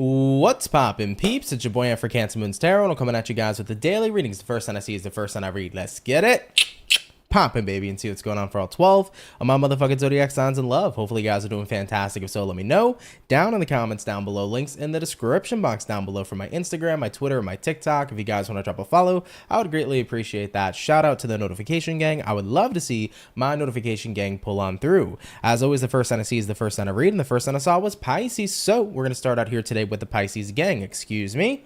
What's poppin', peeps? It's your boy for CancerMoonsTarot, and I'm coming at you guys with the daily readings. The first sign I see is the first sign I read. Let's get it poppin', baby, and see what's going on for all 12 of my motherfucking zodiac signs in love. Hopefully you guys are doing fantastic. If so, let me know down in the comments down below. Links in the description box down below for my Instagram, my Twitter, my TikTok. If you guys want to drop a follow, I would greatly appreciate that. Shout out to the notification gang. I would love to see my notification gang pull on through. As always, the first sign I see is the first sign I read, and the first sign I saw was Pisces. So we're going to start out here today with the Pisces gang. Excuse me.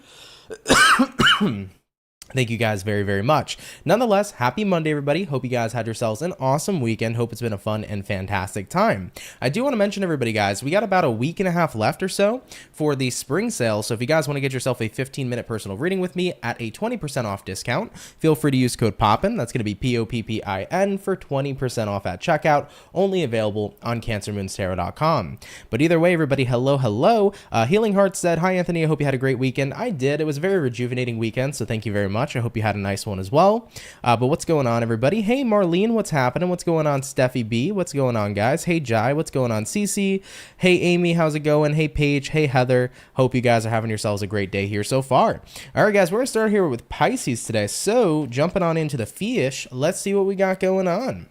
Thank you guys very, very much. Nonetheless, happy Monday, everybody. Hope you guys had yourselves an awesome weekend. Hope it's been a fun and fantastic time. I do want to mention, everybody, guys, we got about a week and a half left or so for the spring sale. So if you guys want to get yourself a 15-minute personal reading with me at a 20% off discount, feel free to use code POPPIN. That's going to be POPPIN for 20% off at checkout. Only available on CancerMoonsTarot.com. But either way, everybody, hello, hello. Healing Heart said, hi, Anthony. I hope you had a great weekend. I did. It was a very rejuvenating weekend, so thank you very much. I hope you had a nice one as well. But what's going on, everybody? Hey, Marlene, what's happening? What's going on, Steffi B? What's going on, guys? Hey, Jai, what's going on, Cece? Hey, Amy, how's it going? Hey, Paige. Hey, Heather. Hope you guys are having yourselves a great day here so far. All right, guys, we're going to start here with Pisces today. So jumping on into the fish, let's see what we got going on.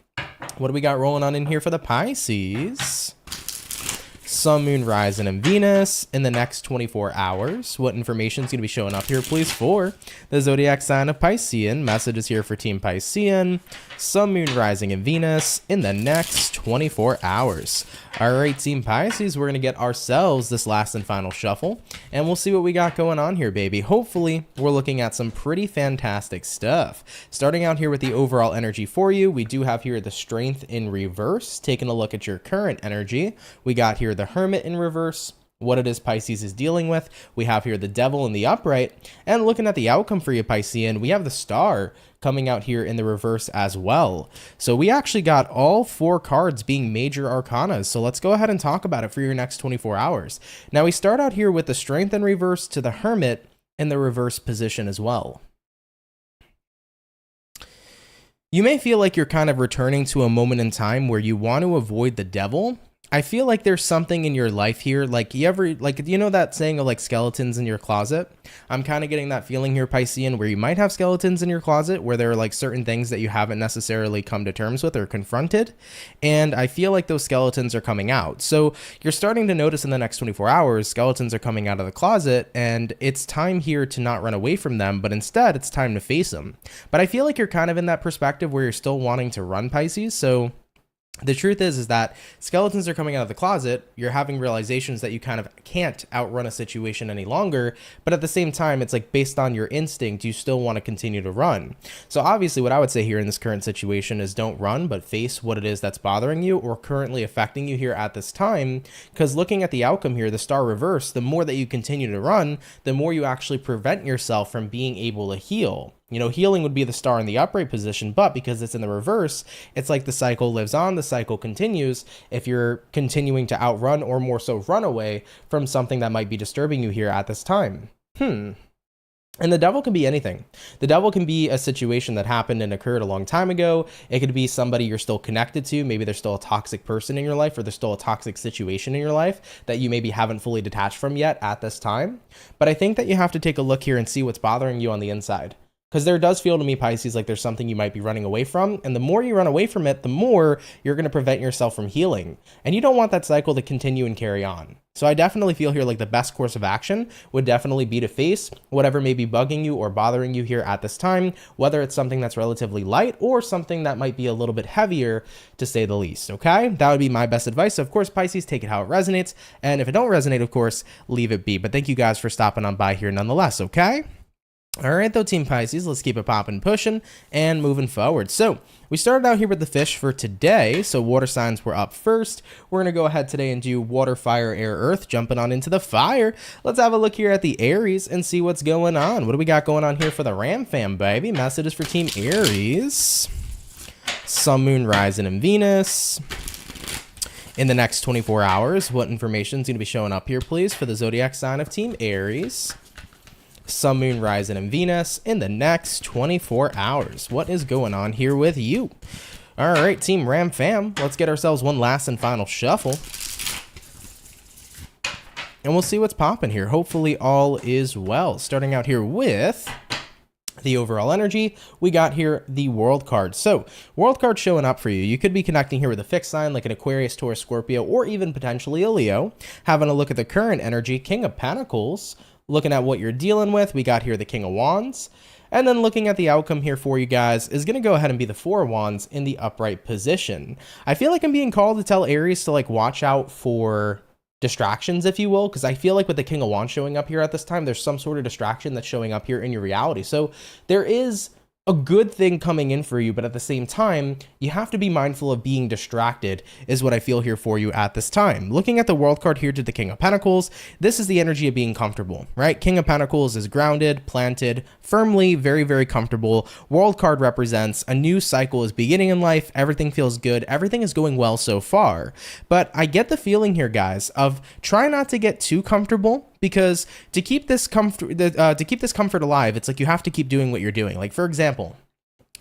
What do we got rolling on in here for the Pisces? Sun, Moon, Rising, and Venus in the next 24 hours. What information is going to be showing up here, please, for the zodiac sign of Piscean? Messages here for Team Piscean. Sun, Moon, Rising, and Venus in the next 24 hours. All right, Team Pisces, we're going to get ourselves this last and final shuffle, and we'll see what we got going on here, baby. Hopefully, we're looking at some pretty fantastic stuff. Starting out here with the overall energy for you, we do have here the Strength in reverse. Taking a look at your current energy, we got here the Hermit in reverse, what it is Pisces is dealing with. We have here the Devil in the upright, and looking at the outcome for you, Piscean, we have the Star coming out here in the reverse as well. So we actually got all 4 cards being major arcanas. So let's go ahead and talk about it for your next 24 hours. Now we start out here with the Strength in reverse to the Hermit in the reverse position as well. You may feel like you're kind of returning to a moment in time where you want to avoid the devil. I feel like there's something in your life here, like you know that saying of like skeletons in your closet? I'm kind of getting that feeling here, Piscean, where you might have skeletons in your closet where there are like certain things that you haven't necessarily come to terms with or confronted. And I feel like those skeletons are coming out. So you're starting to notice in the next 24 hours, skeletons are coming out of the closet, and it's time here to not run away from them, but instead it's time to face them. But I feel like you're kind of in that perspective where you're still wanting to run, Pisces. So the truth is that skeletons are coming out of the closet. You're having realizations that you kind of can't outrun a situation any longer, but at the same time, it's like based on your instinct, you still want to continue to run. So obviously what I would say here in this current situation is don't run, but face what it is that's bothering you or currently affecting you here at this time. Because looking at the outcome here, the Star reverse, the more that you continue to run, the more you actually prevent yourself from being able to heal. You know, healing would be the Star in the upright position, but because it's in the reverse, it's like the cycle lives on, the cycle continues if you're continuing to outrun or more so run away from something that might be disturbing you here at this time. And the devil can be anything. The devil can be a situation that happened and occurred a long time ago. It could be somebody you're still connected to. Maybe there's still a toxic person in your life, or there's still a toxic situation in your life that you maybe haven't fully detached from yet at this time. But I think that you have to take a look here and see what's bothering you on the inside. Because there does feel to me, Pisces, like there's something you might be running away from. And the more you run away from it, the more you're going to prevent yourself from healing. And you don't want that cycle to continue and carry on. So I definitely feel here like the best course of action would definitely be to face whatever may be bugging you or bothering you here at this time, whether it's something that's relatively light or something that might be a little bit heavier, to say the least, okay? That would be my best advice. So of course, Pisces, take it how it resonates. And if it don't resonate, of course, leave it be. But thank you guys for stopping on by here nonetheless, okay? All right, though, Team Pisces, let's keep it popping, pushing, and moving forward. So we started out here with the fish for today. So water signs were up first. We're going to go ahead today and do water, fire, air, earth, jumping on into the fire. Let's have a look here at the Aries and see what's going on. What do we got going on here for the Ram fam, baby? Messages for Team Aries. Sun, Moon, Rising, and Venus in the next 24 hours. What information is going to be showing up here, please, for the zodiac sign of Team Aries? Sun, Moon, Rising, and Venus in the next 24 hours. What is going on here with you? All right, Team Ram fam, let's get ourselves one last and final shuffle. and we'll see what's popping here. Hopefully all is well. Starting out here with the overall energy, we got here the world card. So world card showing up for you. You could be connecting here with a fixed sign like an Aquarius, Taurus, Scorpio, or even potentially a Leo. Having a look at the current energy, King of Pentacles. Looking at what you're dealing with, we got here the King of Wands. And then looking at the outcome here for you guys is going to go ahead and be the Four of Wands in the upright position. I feel like I'm being called to tell Aries to like watch out for distractions, if you will, because I feel like with the King of Wands showing up here at this time, there's some sort of distraction that's showing up here in your reality. So there is a good thing coming in for you, but at the same time, you have to be mindful of being distracted is what I feel here for you at this time. Looking at the world card here to the King of Pentacles, this is the energy of being comfortable, right? King of Pentacles is grounded, planted, firmly, very, very comfortable. World card represents a new cycle is beginning in life. Everything feels good. Everything is going well so far. But I get the feeling here, guys, of try not to get too comfortable, because to keep this comfort alive, it's like you have to keep doing what you're doing. Like, for example,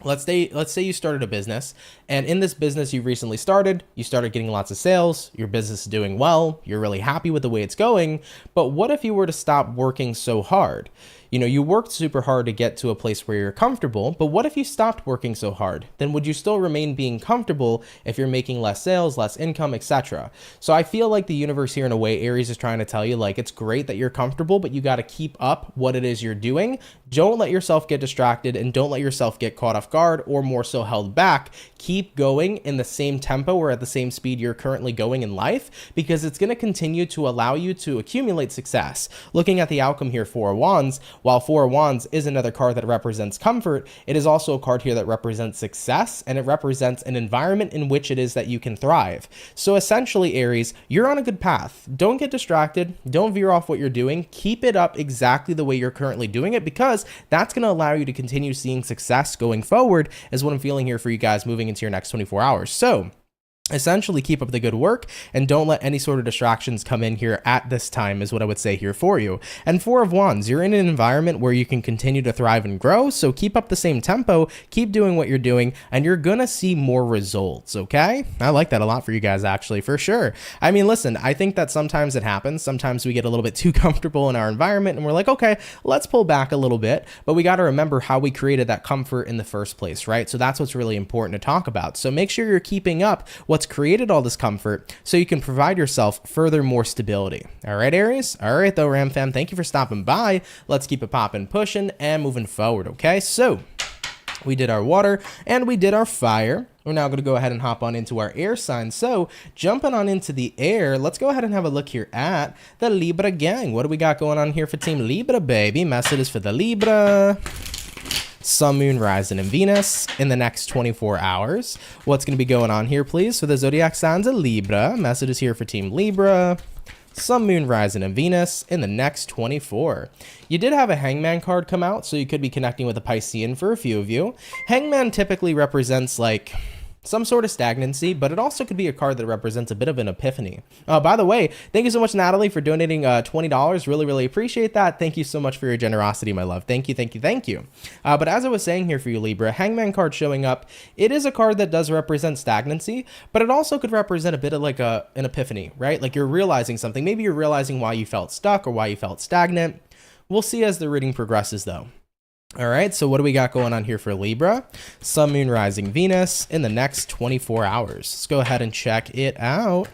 let's say you started a business, and in this business you recently started, you started getting lots of sales, your business is doing well, you're really happy with the way it's going, but what if you were to stop working so hard? You know, you worked super hard to get to a place where you're comfortable, but what if you stopped working so hard? Then would you still remain being comfortable if you're making less sales, less income, etc.? So I feel like the universe here in a way, Aries is trying to tell you, like, it's great that you're comfortable, but you got to keep up what it is you're doing. Don't let yourself get distracted, and don't let yourself get caught off guard or more so held back. Keep going in the same tempo or at the same speed you're currently going in life, because it's going to continue to allow you to accumulate success. Looking at the outcome here, Four of Wands, while Four of Wands is another card that represents comfort, it is also a card here that represents success, and it represents an environment in which it is that you can thrive. So essentially, Aries, you're on a good path. Don't get distracted. Don't veer off what you're doing. Keep it up exactly the way you're currently doing it, because that's going to allow you to continue seeing success going forward, is what I'm feeling here for you guys moving into your next 24 hours. So essentially, keep up the good work and don't let any sort of distractions come in here at this time, is what I would say here for you. And Four of Wands, you're in an environment where you can continue to thrive and grow. So keep up the same tempo, keep doing what you're doing, and you're going to see more results. Okay. I like that a lot for you guys, actually, for sure. I mean, listen, I think that sometimes it happens. Sometimes we get a little bit too comfortable in our environment and we're like, okay, let's pull back a little bit, but we got to remember how we created that comfort in the first place, right? So that's what's really important to talk about. So make sure you're keeping up what's created all this comfort so you can provide yourself further more stability. All right, Aries? All right, though, Ram fam, thank you for stopping by. Let's keep it popping, pushing, and moving forward, okay? So we did our water and we did our fire. We're now going to go ahead and hop on into our air sign. So jumping on into the air, let's go ahead and have a look here at the Libra gang. What do we got going on here for Team Libra, baby? Messages for the Libra. Sun, Moon, Rising, and Venus in the next 24 hours. What's going to be going on here, please? For the zodiac signs of Libra, messages here for Team Libra. Sun, Moon, Rising, and Venus in the next 24. You did have a Hangman card come out, so you could be connecting with a Piscean for a few of you. Hangman typically represents like some sort of stagnancy, but it also could be a card that represents a bit of an epiphany. By the way, thank you so much, Natalie, for donating $20. Really, really appreciate that. Thank you so much for your generosity, my love. Thank you, thank you, thank you. But as I was saying here for you, Libra, Hangman card showing up, it is a card that does represent stagnancy, but it also could represent a bit of like an epiphany, right? Like you're realizing something. Maybe you're realizing why you felt stuck or why you felt stagnant. We'll see as the reading progresses, though. All right, so what do we got going on here for Libra? Sun, Moon, Rising, Venus in the next 24 hours. Let's go ahead and check it out.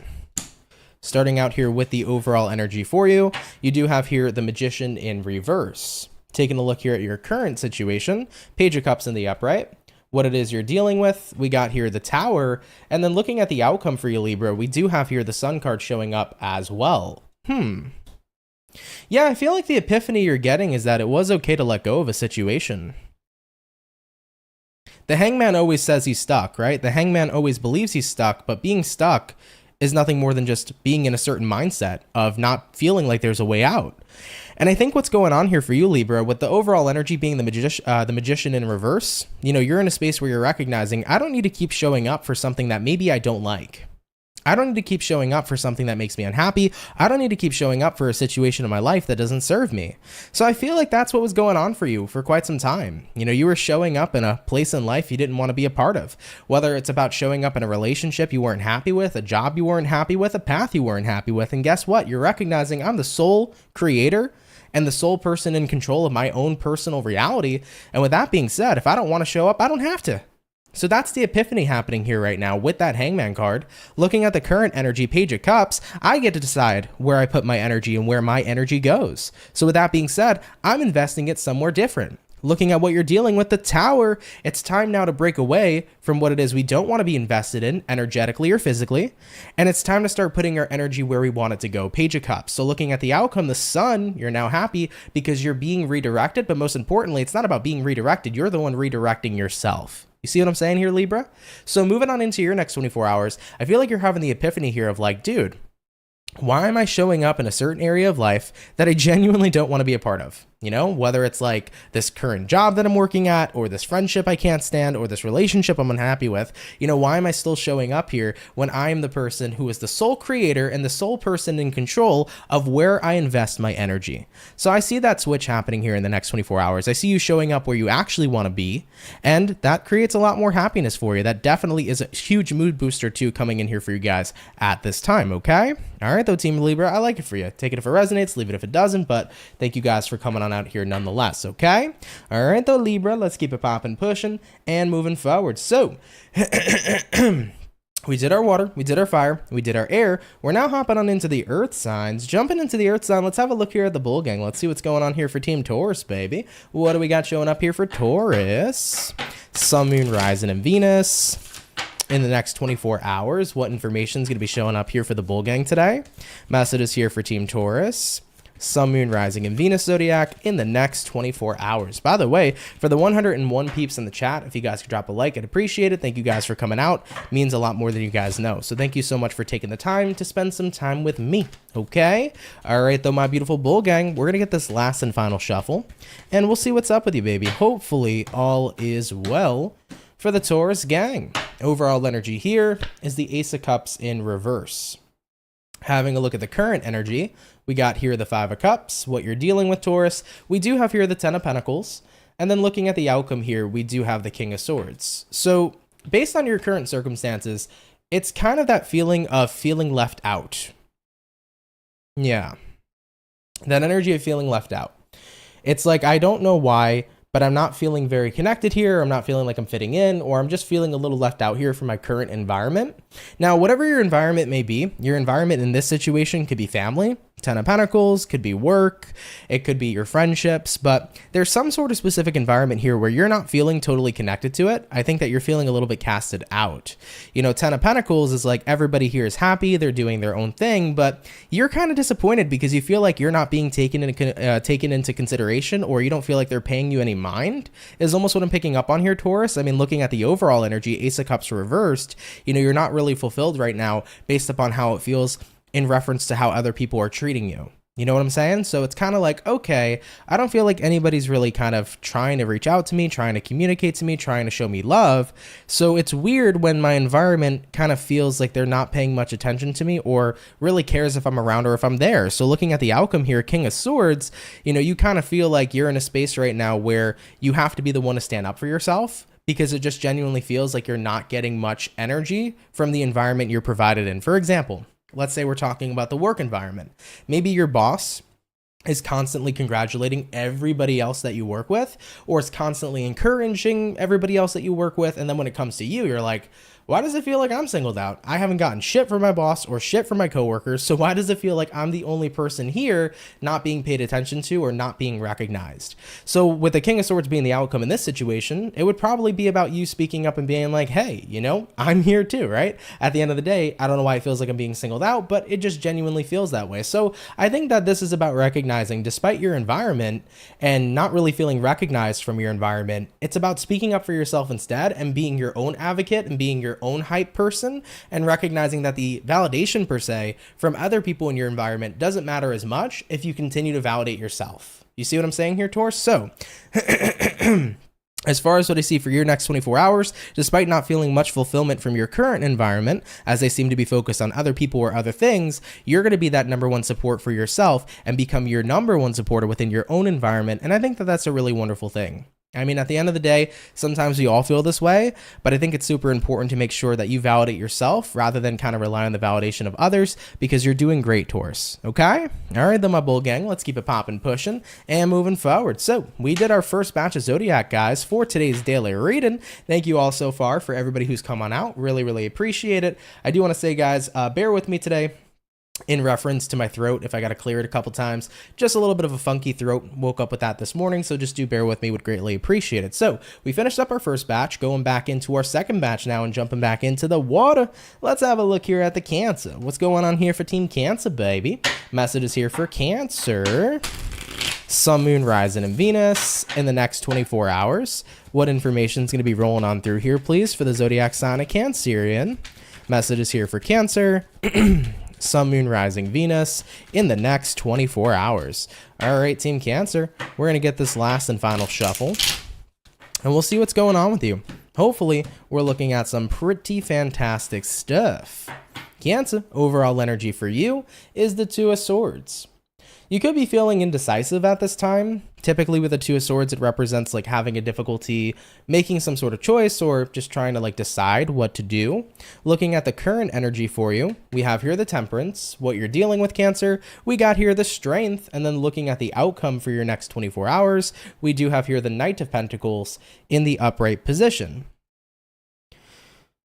Starting out here with the overall energy for you, you do have here the Magician in reverse. Taking a look here at your current situation, Page of Cups in the upright. What it is you're dealing with, we got here the Tower, and then looking at the outcome for you, Libra, we do have here the Sun card showing up as well. Yeah, I feel like the epiphany you're getting is that it was okay to let go of a situation. The Hangman always says he's stuck, right? The Hangman always believes he's stuck, but being stuck is nothing more than just being in a certain mindset of not feeling like there's a way out. And I think what's going on here for you, Libra, with the overall energy being the magician in reverse, you know, you're in a space where you're recognizing, I don't need to keep showing up for something that maybe I don't like. I don't need to keep showing up for something that makes me unhappy. I don't need to keep showing up for a situation in my life that doesn't serve me. So I feel like that's what was going on for you for quite some time. You know, you were showing up in a place in life you didn't want to be a part of. Whether it's about showing up in a relationship you weren't happy with, a job you weren't happy with, a path you weren't happy with. And guess what? You're recognizing I'm the sole creator and the sole person in control of my own personal reality. And with that being said, if I don't want to show up, I don't have to. So that's the epiphany happening here right now with that Hangman card. Looking at the current energy, Page of Cups, I get to decide where I put my energy and where my energy goes. So with that being said, I'm investing it somewhere different. Looking at what you're dealing with, the Tower, it's time now to break away from what it is we don't want to be invested in energetically or physically. And it's time to start putting our energy where we want it to go. Page of Cups. So looking at the outcome, the Sun, you're now happy because you're being redirected. But most importantly, it's not about being redirected. You're the one redirecting yourself. You see what I'm saying here, Libra? So moving on into your next 24 hours, I feel like you're having the epiphany here of like, dude, why am I showing up in a certain area of life that I genuinely don't want to be a part of? You know, whether it's like this current job that I'm working at, or this friendship I can't stand, or this relationship I'm unhappy with. You know, why am I still showing up here when I am the person who is the sole creator and the sole person in control of where I invest my energy? So I see that switch happening here in the next 24 hours. I see you showing up where you actually want to be, and that creates a lot more happiness for you. That definitely is a huge mood booster too coming in here for you guys at this time, okay? All right, though, Team Libra, I like it for you. Take it if it resonates, leave it if it doesn't, but thank you guys for coming on out here nonetheless, okay? All right, though, Libra, let's keep it popping, pushing, and moving forward. So, we did our water, we did our fire, we did our air. We're now hopping on into the earth signs. Jumping into the earth sign, let's have a look here at the bull gang. Let's see what's going on here for Team Taurus, baby. What do we got showing up here for Taurus? Sun, Moon, Rising, and Venus. In the next 24 hours, what information is going to be showing up here for the bull gang today? Messages here for Team Taurus. Sun, Moon, Rising, and Venus zodiac in the next 24 hours. By the way, for the 101 peeps in the chat, if you guys could drop a like, I'd appreciate it. Thank you guys for coming out. It means a lot more than you guys know. So thank you so much for taking the time to spend some time with me. Okay? All right, though, my beautiful bull gang, we're going to get this last and final shuffle, and we'll see what's up with you, baby. Hopefully, all is well for the Taurus gang. Overall energy here is the Ace of Cups in reverse. Having a look at the current energy, we got here the Five of Cups, what you're dealing with, Taurus. We do have here the Ten of Pentacles. And then looking at the outcome here, we do have the King of Swords. So based on your current circumstances, it's kind of that feeling of feeling left out. Yeah. That energy of feeling left out. It's like, I don't know why, but I'm not feeling very connected here. I'm not feeling like I'm fitting in, or I'm just feeling a little left out here from my current environment. Now, whatever your environment may be, your environment in this situation could be family, Ten of Pentacles, could be work, it could be your friendships, but there's some sort of specific environment here where you're not feeling totally connected to it. I think that you're feeling a little bit casted out. You know, Ten of Pentacles is like everybody here is happy, they're doing their own thing, but you're kind of disappointed because you feel like you're not being taken into consideration, or you don't feel like they're paying you any mind, is almost what I'm picking up on here, Taurus. I mean, looking at the overall energy, Ace of Cups reversed, you know, you're not really fulfilled right now based upon how it feels in reference to how other people are treating you. You know what I'm saying? So it's kind of like, okay, I don't feel like anybody's really kind of trying to reach out to me, trying to communicate to me, trying to show me love. So it's weird when my environment kind of feels like they're not paying much attention to me or really cares if I'm around or if I'm there. So looking at the outcome here, King of Swords, you know, you kind of feel like you're in a space right now where you have to be the one to stand up for yourself, because it just genuinely feels like you're not getting much energy from the environment you're provided in. For example, let's say we're talking about the work environment. Maybe your boss is constantly congratulating everybody else that you work with, or is constantly encouraging everybody else that you work with. And then when it comes to you, you're like, why does it feel like I'm singled out? I haven't gotten shit from my boss or shit from my coworkers. So why does it feel like I'm the only person here not being paid attention to or not being recognized? So with the King of Swords being the outcome in this situation, it would probably be about you speaking up and being like, hey, you know, I'm here too, right? At the end of the day, I don't know why it feels like I'm being singled out, but it just genuinely feels that way. So I think that this is about recognizing, despite your environment and not really feeling recognized from your environment, it's about speaking up for yourself instead and being your own advocate and being your own hype person, and recognizing that the validation per se from other people in your environment doesn't matter as much if you continue to validate yourself. You see what I'm saying here, Taurus? So As far as what I see for your next 24 hours, despite not feeling much fulfillment from your current environment, as they seem to be focused on other people or other things, you're going to be that number one support for yourself and become your number one supporter within your own environment. And I think that that's a really wonderful thing. I mean, at the end of the day, sometimes we all feel this way, but I think it's super important to make sure that you validate yourself rather than kind of rely on the validation of others, because you're doing great, Taurus. Okay? All right, then, my bull gang, let's keep it popping, pushing, and moving forward. So we did our first batch of Zodiac, guys, for today's daily reading. Thank you all so far for everybody who's come on out. Really, really appreciate it. I do want to say, guys, bear with me today. In reference to my throat, if I got to clear it a couple times, just a little bit of a funky throat. Woke up with that this morning, so just do bear with me, would greatly appreciate it. So we finished up our first batch, going back into our second batch now and jumping back into the water. Let's have a look here at the Cancer. What's going on here for Team Cancer, baby? Messages here for Cancer. Sun, Moon, Rising, and Venus in the next 24 hours. What information is going to be rolling on through here, please, for the Zodiac sign of Cancerian? Messages here for Cancer. Sun, Moon, Rising, Venus in the next 24 hours. All right, Team Cancer, we're going to get this last and final shuffle, and we'll see what's going on with you. Hopefully, we're looking at some pretty fantastic stuff. Cancer, overall energy for you is the Two of Swords. You could be feeling indecisive at this time. Typically with the Two of Swords, it represents like having a difficulty making some sort of choice or just trying to like decide what to do. Looking at the current energy for you, we have here the Temperance, what you're dealing with, Cancer. We got here the Strength, and then looking at the outcome for your next 24 hours, we do have here the Knight of Pentacles in the upright position.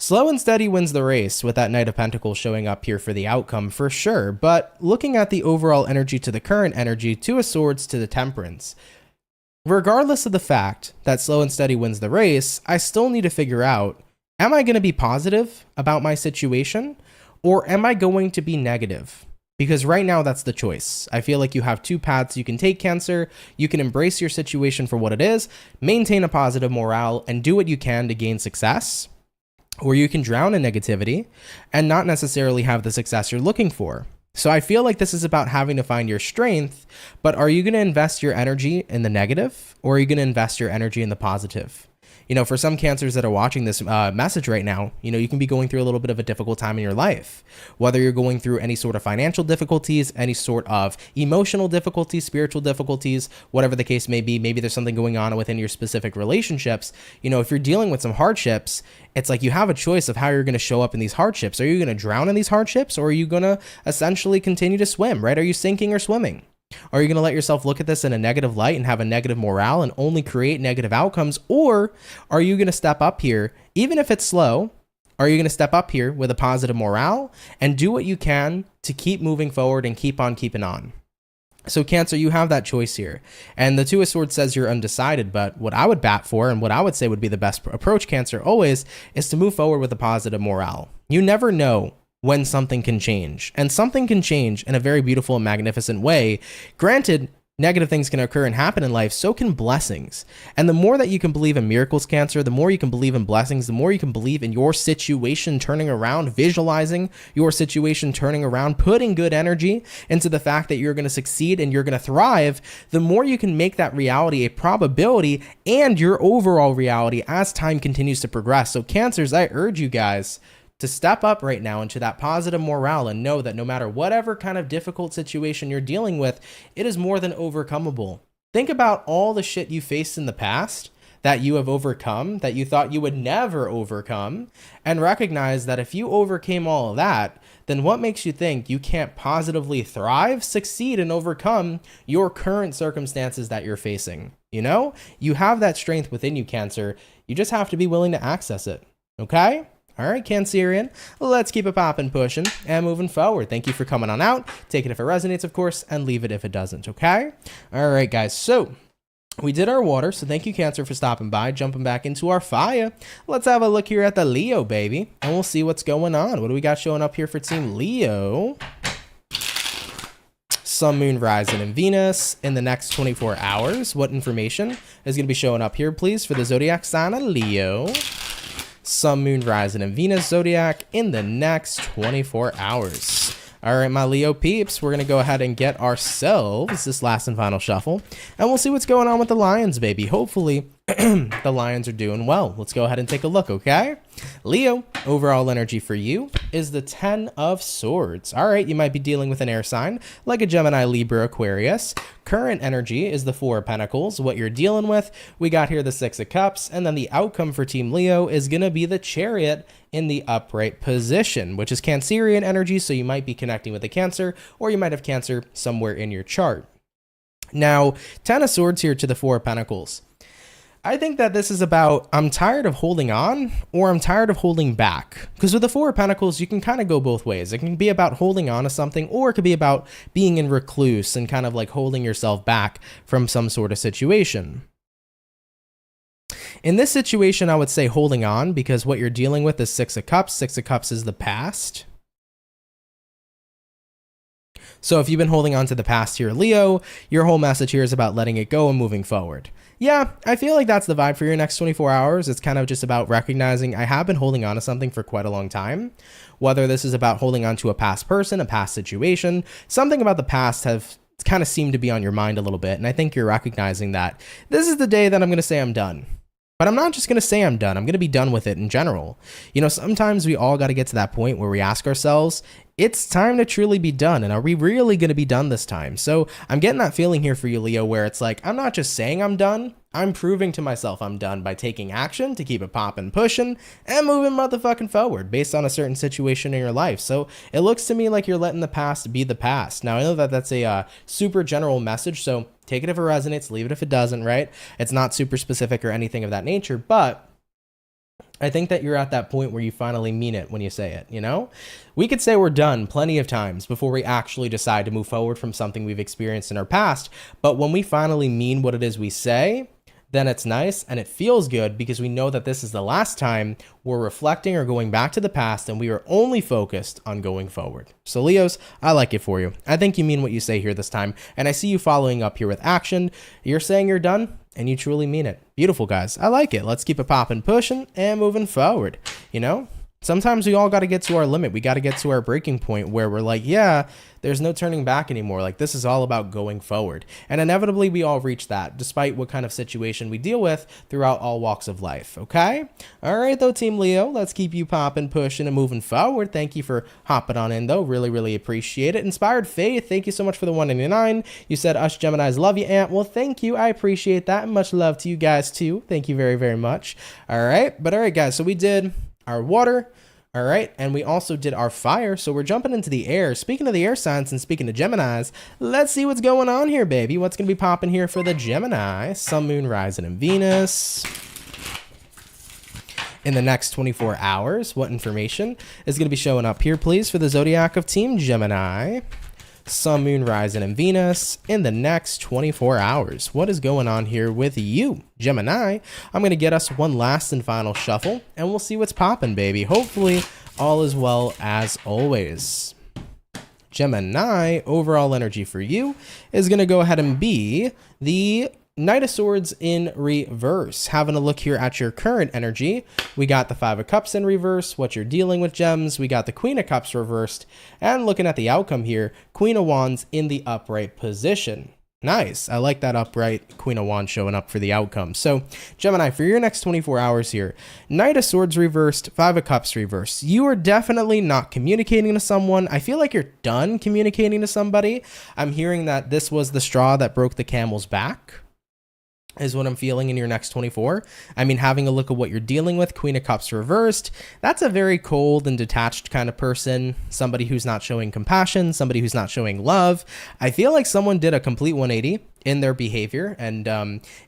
Slow and steady wins the race with that Knight of Pentacles showing up here for the outcome for sure, but looking at the overall energy to the current energy, Two of Swords to the Temperance. Regardless of the fact that slow and steady wins the race, I still need to figure out, am I going to be positive about my situation or am I going to be negative? Because right now that's the choice. I feel like you have two paths you can take, Cancer. You can embrace your situation for what it is, maintain a positive morale, and do what you can to gain success. Or you can drown in negativity and not necessarily have the success you're looking for. So I feel like this is about having to find your strength, but are you going to invest your energy in the negative or are you going to invest your energy in the positive? You know, for some Cancers that are watching this message right now, you know, you can be going through a little bit of a difficult time in your life. Whether you're going through any sort of financial difficulties, any sort of emotional difficulties, spiritual difficulties, whatever the case may be, maybe there's something going on within your specific relationships. You know, if you're dealing with some hardships, it's like you have a choice of how you're going to show up in these hardships. Are you going to drown in these hardships or are you going to essentially continue to swim, right? Are you sinking or swimming? Are you going to let yourself look at this in a negative light and have a negative morale and only create negative outcomes? Or are you going to step up here, even if it's slow, are you going to step up here with a positive morale and do what you can to keep moving forward and keep on keeping on? So Cancer, you have that choice here. And the Two of Swords says you're undecided, but what I would bat for and what I would say would be the best approach, Cancer, always is to move forward with a positive morale. You never know when something can change, and something can change in a very beautiful and magnificent way. Granted, negative things can occur and happen in life, so can blessings. And the more that you can believe in miracles, Cancer, the more you can believe in blessings, the more you can believe in your situation turning around, visualizing your situation turning around, putting good energy into the fact that you're going to succeed and you're going to thrive, the more you can make that reality a probability and your overall reality as time continues to progress. So Cancers, I urge you guys to step up right now into that positive morale and know that no matter whatever kind of difficult situation you're dealing with, it is more than overcomable. Think about all the shit you faced in the past that you have overcome, that you thought you would never overcome, and recognize that if you overcame all of that, then what makes you think you can't positively thrive, succeed, and overcome your current circumstances that you're facing? You know, you have that strength within you, Cancer. You just have to be willing to access it. Okay? All right, Cancerian, let's keep it popping, pushing, and moving forward. Thank you for coming on out. Take it if it resonates, of course, and leave it if it doesn't, okay? All right, guys, so we did our water, so thank you, Cancer, for stopping by. Jumping back into our fire. Let's have a look here at the Leo, baby, and we'll see what's going on. What do we got showing up here for Team Leo? Sun, Moon, Rising, and Venus in the next 24 hours. What information is going to be showing up here, please, for the Zodiac sign of Leo? Sun, Moon, Rising, and Venus Zodiac in the next 24 hours. All right, my Leo peeps, we're going to go ahead and get ourselves this last and final shuffle, and we'll see what's going on with the Lions, baby. Hopefully, The Lions are doing well. Let's go ahead and take a look, okay? Leo, overall energy for you is the 10 of Swords. All right, you might be dealing with an air sign like a Gemini, Libra, Aquarius. Current energy is the 4 of Pentacles. What you're dealing with, we got here the 6 of Cups, and then the outcome for Team Leo is going to be the Chariot in the upright position, which is Cancerian energy, so you might be connecting with a Cancer, or you might have Cancer somewhere in your chart. Now, 10 of Swords here to the 4 of Pentacles. I think that this is about, I'm tired of holding on, or I'm tired of holding back. Because with the 4 of Pentacles, you can kind of go both ways. It can be about holding on to something, or it could be about being in recluse and kind of like holding yourself back from some sort of situation. In this situation, I would say holding on, because what you're dealing with is 6 of Cups. 6 of Cups is the past. So if you've been holding on to the past here, Leo, your whole message here is about letting it go and moving forward. Yeah, I feel like that's the vibe for your next 24 hours. It's kind of just about recognizing I have been holding on to something for quite a long time. Whether this is about holding on to a past person, a past situation, something about the past have kind of seemed to be on your mind a little bit. And I think you're recognizing that this is the day that I'm going to say I'm done. But I'm not just going to say I'm done. I'm going to be done with it in general. You know, sometimes we all got to get to that point where we ask ourselves, it's time to truly be done. And are we really going to be done this time? So I'm getting that feeling here for you, Leo, where it's like, I'm not just saying I'm done. I'm proving to myself I'm done by taking action to keep it popping, pushing, and moving motherfucking forward based on a certain situation in your life. So it looks to me like you're letting the past be the past. Now, I know that that's a super general message, so take it if it resonates, leave it if it doesn't, right? It's not super specific or anything of that nature, but I think that you're at that point where you finally mean it when you say it, you know? We could say we're done plenty of times before we actually decide to move forward from something we've experienced in our past, but when we finally mean what it is we say, then it's nice and it feels good because we know that this is the last time we're reflecting or going back to the past and we are only focused on going forward. So Leos, I like it for you. I think you mean what you say here this time, and I see you following up here with action. You're saying you're done and you truly mean it. Beautiful, guys. I like it. Let's keep it popping, pushing, and moving forward. You know, sometimes we all got to get to our limit. We got to get to our breaking point where we're like, yeah, there's no turning back anymore. Like, this is all about going forward. And inevitably, we all reach that, despite what kind of situation we deal with throughout all walks of life, okay? All right, though, Team Leo, let's keep you popping, pushing, and moving forward. Thank you for hopping on in, though. Really, really appreciate it. Inspired Faith, thank you so much for the 199. You said, us Geminis love you, Aunt. Well, thank you. I appreciate that. And much love to you guys, too. Thank you very, very much. All right, guys, so we did our water. All right, and we also did our fire, so we're jumping into the air. Speaking of the air signs and speaking to Geminis, let's see what's going on here, baby. What's going to be popping here for the Gemini? Sun, Moon, Rising, and Venus. In the next 24 hours, what information is going to be showing up here, please, for the zodiac of Team Gemini? Sun, Moon, Rising, and Venus in the next 24 hours. What is going on here with you, Gemini? I'm going to get us one last and final shuffle, and we'll see what's popping, baby. Hopefully, all is well as always. Gemini, overall energy for you is going to go ahead and be the Knight of Swords in reverse. Having a look here at your current energy, we got the 5 of Cups in reverse, what you're dealing with, gems. We got the Queen of Cups reversed, and looking at the outcome here, Queen of Wands in the upright position. Nice. I like that upright Queen of Wands showing up for the outcome. So, Gemini, for your next 24 hours here, Knight of Swords reversed, 5 of Cups reversed. You are definitely not communicating to someone. I feel like you're done communicating to somebody. I'm hearing that this was the straw that broke the camel's back, is what I'm feeling in your next 24. I mean, having a look at what you're dealing with, Queen of Cups reversed, that's a very cold and detached kind of person, somebody who's not showing compassion, somebody who's not showing love. I feel like someone did a complete 180 in their behavior and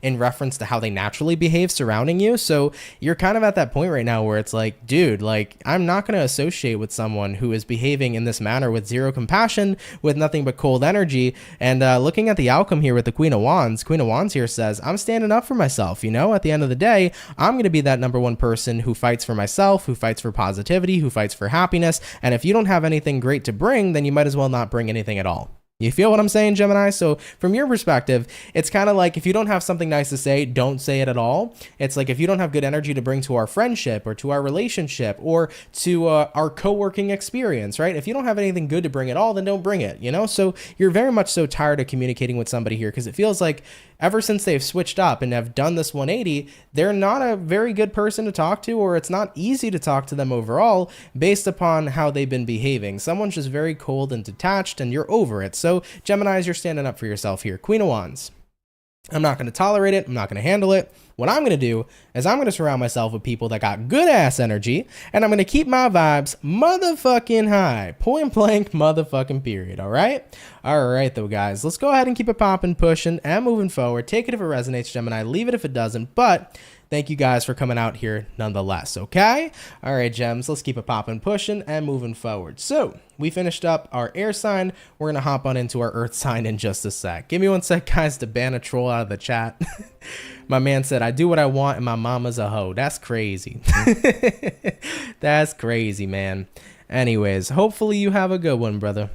in reference to how they naturally behave surrounding you. So you're kind of at that point right now where it's like, dude, like, I'm not going to associate with someone who is behaving in this manner with zero compassion, with nothing but cold energy. And looking at the outcome here with the Queen of Wands here says, I'm standing up for myself. You know, at the end of the day, I'm going to be that number one person who fights for myself, who fights for positivity, who fights for happiness. And if you don't have anything great to bring, then you might as well not bring anything at all. You feel what I'm saying, Gemini? So from your perspective, it's kind of like if you don't have something nice to say, don't say it at all. It's like if you don't have good energy to bring to our friendship or to our relationship or to our co-working experience, right? If you don't have anything good to bring at all, then don't bring it, you know? So you're very much so tired of communicating with somebody here because it feels like ever since they've switched up and have done this 180, they're not a very good person to talk to, or it's not easy to talk to them overall based upon how they've been behaving. Someone's just very cold and detached and you're over it. So Geminis, you're standing up for yourself here. Queen of Wands. I'm not going to tolerate it. I'm not going to handle it. What I'm going to do is I'm going to surround myself with people that got good ass energy, and I'm going to keep my vibes motherfucking high. Point blank motherfucking period. All right? All right, though, guys. Let's go ahead and keep it popping, pushing, and moving forward. Take it if it resonates, Gemini. Leave it if it doesn't. But thank you guys for coming out here nonetheless, okay? All right, Gems, let's keep it popping, pushing, and moving forward. So we finished up our air sign. We're going to hop on into our earth sign in just a sec. Give me one sec, guys, to ban a troll out of the chat. My man said, I do what I want and my mama's a hoe. That's crazy. That's crazy, man. Anyways, hopefully you have a good one, brother.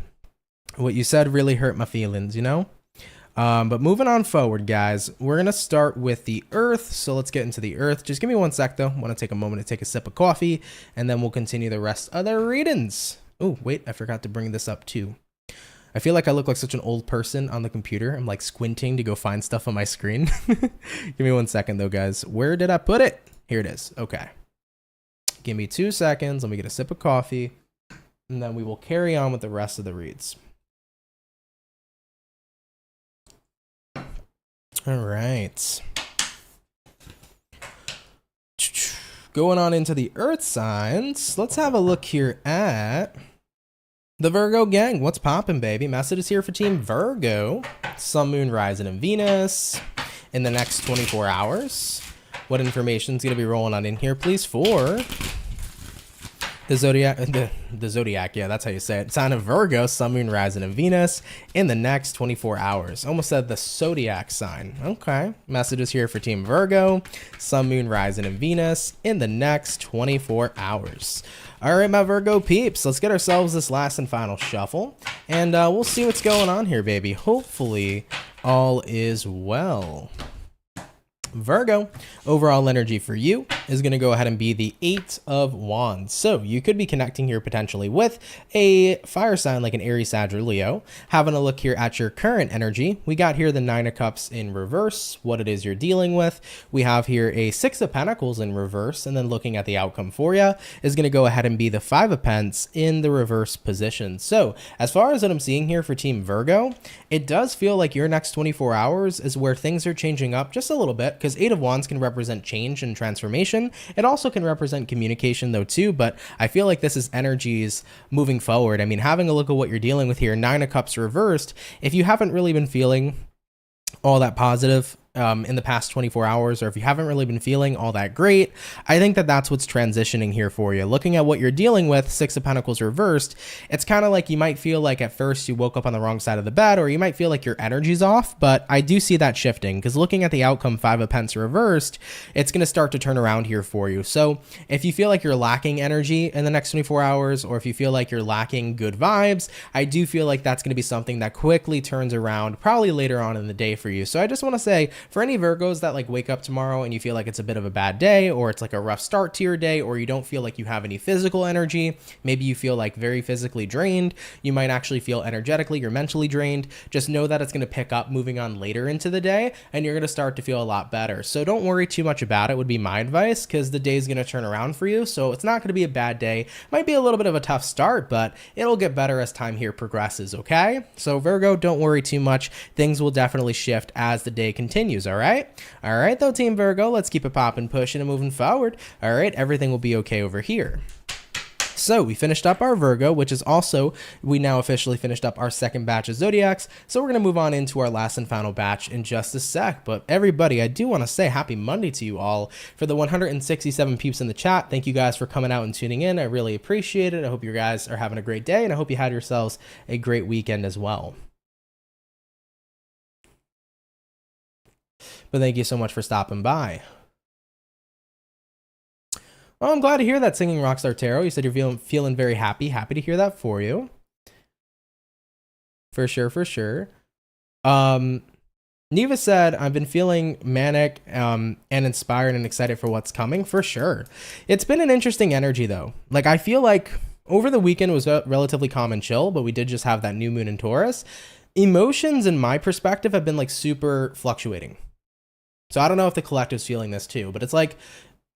What you said really hurt my feelings, you know? But moving on forward, guys, we're going to start with the earth. So let's get into the earth. Just give me one sec, though. I want to take a moment to take a sip of coffee, and then we'll continue the rest of the readings. Oh, wait, I forgot to bring this up, too. I feel like I look like such an old person on the computer. I'm like squinting to go find stuff on my screen. Give me one second, though, guys. Where did I put it? Here it is. Okay. Give me 2 seconds. Let me get a sip of coffee, and then we will carry on with the rest of the reads. All right. Going on into the earth signs, let's have a look here at the Virgo gang. What's poppin', baby? Messages here for Team Virgo. Sun, Moon, Rising, and Venus in the next 24 hours. What information is going to be rolling on in here, please, for the Zodiac, the Zodiac, yeah, that's how you say it. Sign of Virgo, Sun, Moon, Rising, and Venus in the next 24 hours. Almost said the Zodiac sign. Okay. Messages here for Team Virgo, Sun, Moon, Rising, and Venus in the next 24 hours. All right, my Virgo peeps, let's get ourselves this last and final shuffle, and we'll see what's going on here, baby. Hopefully, all is well. Virgo, overall energy for you is going to go ahead and be the 8 of Wands. So you could be connecting here potentially with a fire sign like an Aries, Sag, or Leo. Having a look here at your current energy, we got here the 9 of Cups in reverse, what it is you're dealing with. We have here a 6 of Pentacles in reverse, and then looking at the outcome for you is going to go ahead and be the 5 of Pents in the reverse position. So as far as what I'm seeing here for Team Virgo, it does feel like your next 24 hours is where things are changing up just a little bit, because 8 of Wands can represent change and transformation. It also can represent communication though too, but I feel like this is energies moving forward. I mean, having a look at what you're dealing with here, 9 of Cups reversed, if you haven't really been feeling all that positive in the past 24 hours, or if you haven't really been feeling all that great, I think that that's what's transitioning here for you. Looking at what you're dealing with, 6 of Pentacles reversed, it's kind of like you might feel like at first you woke up on the wrong side of the bed, or you might feel like your energy's off, but I do see that shifting, because looking at the outcome, 5 of Pents reversed, it's going to start to turn around here for you. So if you feel like you're lacking energy in the next 24 hours, or if you feel like you're lacking good vibes, I do feel like that's going to be something that quickly turns around probably later on in the day for you. So I just want to say, for any Virgos that like wake up tomorrow and you feel like it's a bit of a bad day, or it's like a rough start to your day, or you don't feel like you have any physical energy, maybe you feel like very physically drained, you might actually feel energetically or mentally drained, just know that it's going to pick up moving on later into the day, and you're going to start to feel a lot better. So don't worry too much about it would be my advice, because the day is going to turn around for you. So it's not going to be a bad day. Might be a little bit of a tough start, but it'll get better as time here progresses. Okay, so Virgo, don't worry too much. Things will definitely shift as the day continues. All right, though, Team Virgo, let's keep it popping, pushing, and moving forward. All right, everything will be okay over here. So we finished up our Virgo, which is also, we now officially finished up our second batch of Zodiacs. So we're going to move on into our last and final batch in just a sec. But everybody, I do want to say happy Monday to you all. For the 167 peeps in the chat, thank you guys for coming out and tuning in. I really appreciate it. I hope you guys are having a great day, and I hope you had yourselves a great weekend as well. But thank you so much for stopping by. Oh, I'm glad to hear that, Singing Rockstar Tarot. You said you're feeling very happy. Happy to hear that for you. For sure, for sure. Neva said, I've been feeling manic and inspired and excited for what's coming. For sure. It's been an interesting energy, though. Like, I feel like over the weekend was relatively calm and chill, but we did just have that new moon in Taurus. Emotions, in my perspective, have been like super fluctuating. So I don't know if the collective's feeling this too, but it's like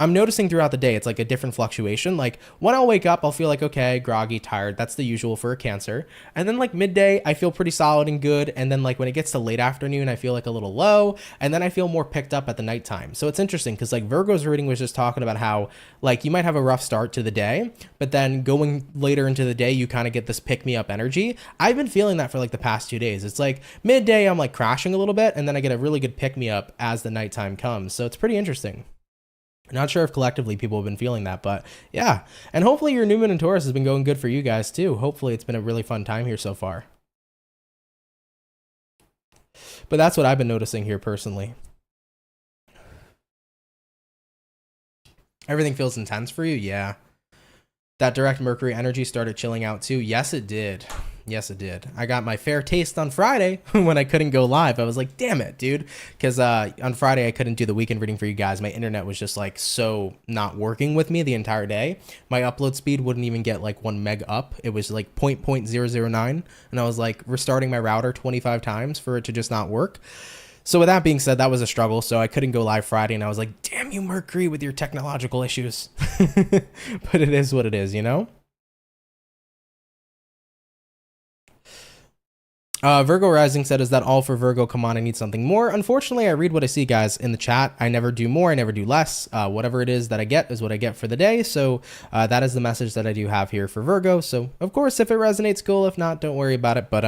I'm noticing throughout the day, it's like a different fluctuation. Like when I'll wake up, I'll feel like, okay, groggy, tired. That's the usual for a Cancer. And then like midday, I feel pretty solid and good. And then like when it gets to late afternoon, I feel like a little low. And then I feel more picked up at the nighttime. So it's interesting because like Virgo's reading was just talking about how like you might have a rough start to the day, but then going later into the day, you kind of get this pick me up energy. I've been feeling that for like the past 2 days. It's like midday, I'm like crashing a little bit. And then I get a really good pick me up as the nighttime comes. So it's pretty interesting. Not sure if collectively people have been feeling that, but yeah. And hopefully your new moon in Taurus has been going good for you guys too. Hopefully it's been a really fun time here so far. But that's what I've been noticing here personally. Everything feels intense for you? Yeah. That direct Mercury energy started chilling out too. Yes, it did. Yes, it did. I got my fair taste on Friday when I couldn't go live. I was like, damn it, dude. Because on Friday, I couldn't do the weekend reading for you guys. My internet was just like so not working with me the entire day. My upload speed wouldn't even get like 1 meg up. It was like 0.009. And I was like restarting my router 25 times for it to just not work. So with that being said, that was a struggle. So I couldn't go live Friday. And I was like, damn you, Mercury, with your technological issues. But it is what it is, you know? Virgo Rising said, is that all for Virgo? Come on, I need something more. Unfortunately, I read what I see, guys, in the chat. I never do more. I never do less. Whatever it is that I get is what I get for the day. So that is the message that I do have here for Virgo. So, of course, if it resonates, cool. If not, don't worry about it. But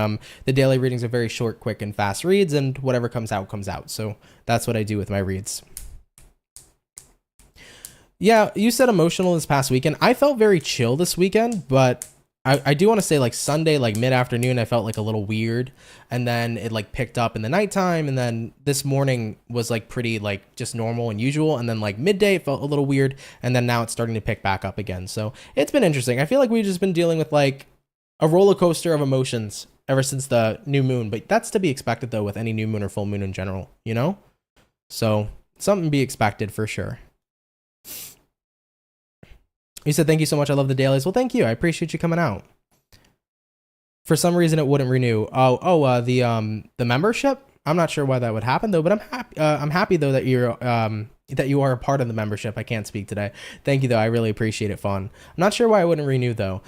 the daily readings are very short, quick, and fast reads. And whatever comes out, comes out. So that's what I do with my reads. Yeah, you said emotional this past weekend. I felt very chill this weekend, but I do want to say like Sunday, like mid-afternoon, I felt like a little weird, and then it like picked up in the nighttime, and then this morning was like pretty like just normal and usual, and then like midday it felt a little weird, and then now it's starting to pick back up again. So it's been interesting. I feel like we've just been dealing with like a roller coaster of emotions ever since the new moon, but that's to be expected though with any new moon or full moon in general, you know? So something to be expected for sure. You said, thank you so much. I love the dailies. Well, thank you. I appreciate you coming out. For some reason, it wouldn't renew. The membership. I'm not sure why that would happen though, but I'm happy. I'm happy though that you are a part of the membership. I can't speak today. Thank you though. I really appreciate it, Fawn. I'm not sure why I wouldn't renew though.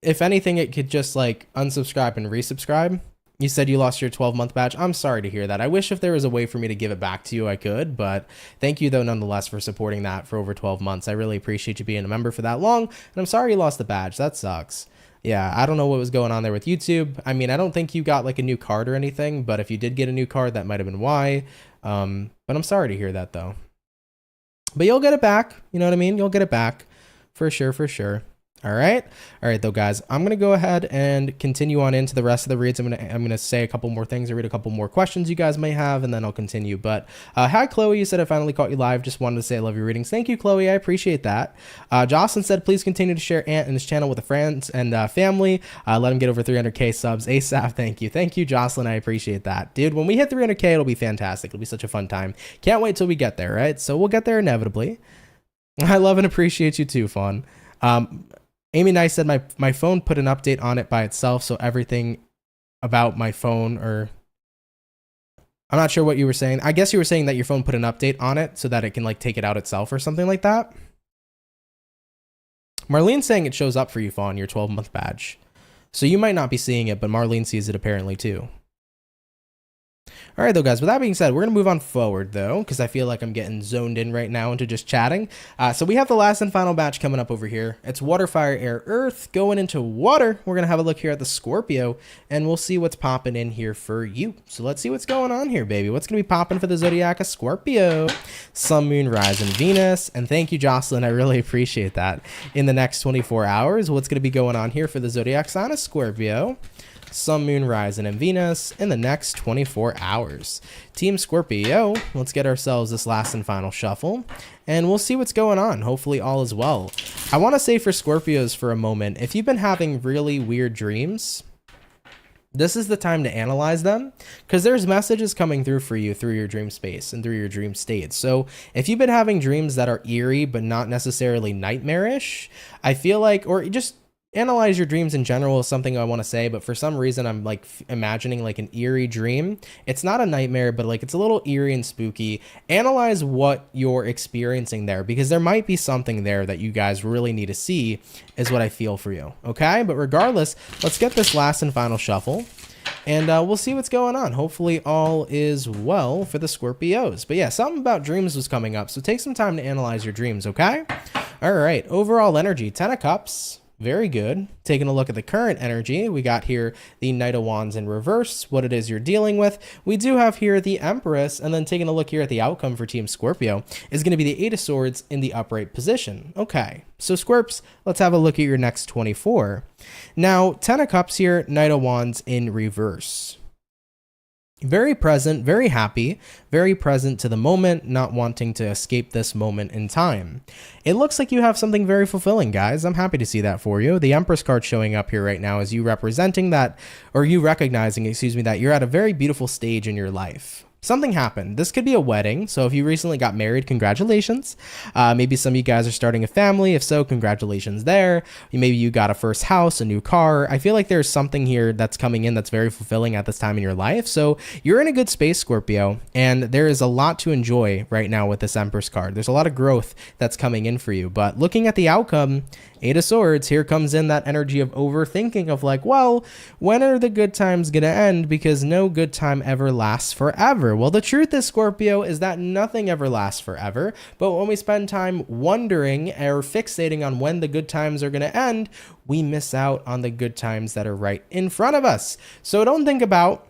If anything, it could just like unsubscribe and resubscribe. You said you lost your 12-month badge. I'm sorry to hear that. I wish if there was a way for me to give it back to you, I could. But thank you, though, nonetheless, for supporting that for over 12 months. I really appreciate you being a member for that long. And I'm sorry you lost the badge. That sucks. Yeah, I don't know what was going on there with YouTube. I mean, I don't think you got like a new card or anything. But if you did get a new card, that might have been why. But I'm sorry to hear that, though. But you'll get it back. You know what I mean? You'll get it back. For sure, for sure. All right, though, guys. I'm gonna go ahead and continue on into the rest of the reads. I'm gonna say a couple more things, or read a couple more questions you guys may have, and then I'll continue. But hi, Chloe. You said I finally caught you live. Just wanted to say I love your readings. Thank you, Chloe. I appreciate that. Jocelyn said, please continue to share Ant and his channel with the friends and family. Let him get over 300K subs ASAP. Thank you, Jocelyn. I appreciate that, dude. When we hit 300K, it'll be fantastic. It'll be such a fun time. Can't wait till we get there, right? So we'll get there inevitably. I love and appreciate you too, Fawn. Amy Nice said my phone put an update on it by itself, so everything about my phone, or I'm not sure what you were saying. I guess you were saying that your phone put an update on it so that it can like take it out itself or something like that. Marlene's saying it shows up for you, Fawn, your 12-month badge. So you might not be seeing it, but Marlene sees it apparently too. All right, though, guys, with that being said, we're going to move on forward, though, because I feel like I'm getting zoned in right now into just chatting. So we have the last and final batch coming up over here. It's water, fire, air, earth. Going into water, we're going to have a look here at the Scorpio, and we'll see what's popping in here for you. So let's see what's going on here, baby. What's going to be popping for the Zodiac of Scorpio? Sun, Moon, Rise, and Venus. And thank you, Jocelyn. I really appreciate that. In the next 24 hours, what's going to be going on here for the Zodiac sign of Scorpio? Sun, Moon, Rising, and Venus in the next 24 hours. Team Scorpio, let's get ourselves this last and final shuffle, and we'll see what's going on. Hopefully all is well. I want to say for Scorpios for a moment, if you've been having really weird dreams, this is the time to analyze them, because there's messages coming through for you through your dream space and through your dream states. So if you've been having dreams that are eerie but not necessarily nightmarish, I feel like, or just analyze your dreams in general is something I want to say, but for some reason I'm like imagining like an eerie dream. It's not a nightmare, but like it's a little eerie and spooky. Analyze what you're experiencing there, because there might be something there that you guys really need to see, is what I feel for you. Okay, but regardless, let's get this last and final shuffle, and we'll see what's going on. Hopefully all is well for the Scorpios. But yeah, something about dreams was coming up, so take some time to analyze your dreams. Okay, all right, overall energy, 10 of Cups. Very good. Taking a look at the current energy, we got here the Knight of Wands in reverse, what it is you're dealing with. We do have here the Empress, and then taking a look here at the outcome for Team Scorpio is going to be the Eight of Swords in the upright position. Okay, so Scorps, let's have a look at your next 24. Now, 10 of Cups here, Knight of Wands in reverse. Very present, very happy, very present to the moment, not wanting to escape this moment in time. It looks like you have something very fulfilling, guys. I'm happy to see that for you. The Empress card showing up here right now is you representing that, or you recognizing, excuse me, that you're at a very beautiful stage in your life. Something happened. This could be a wedding. So if you recently got married, congratulations. Maybe some of you guys are starting a family. If so, congratulations there. Maybe you got a first house, a new car. I feel like there's something here that's coming in that's very fulfilling at this time in your life. So you're in a good space, Scorpio, and there is a lot to enjoy right now with this Empress card. There's a lot of growth that's coming in for you. But looking at the outcome, Eight of Swords, here comes in that energy of overthinking of like, well, when are the good times going to end? Because no good time ever lasts forever. Well, the truth is, Scorpio, is that nothing ever lasts forever. But when we spend time wondering or fixating on when the good times are going to end, we miss out on the good times that are right in front of us. So don't think about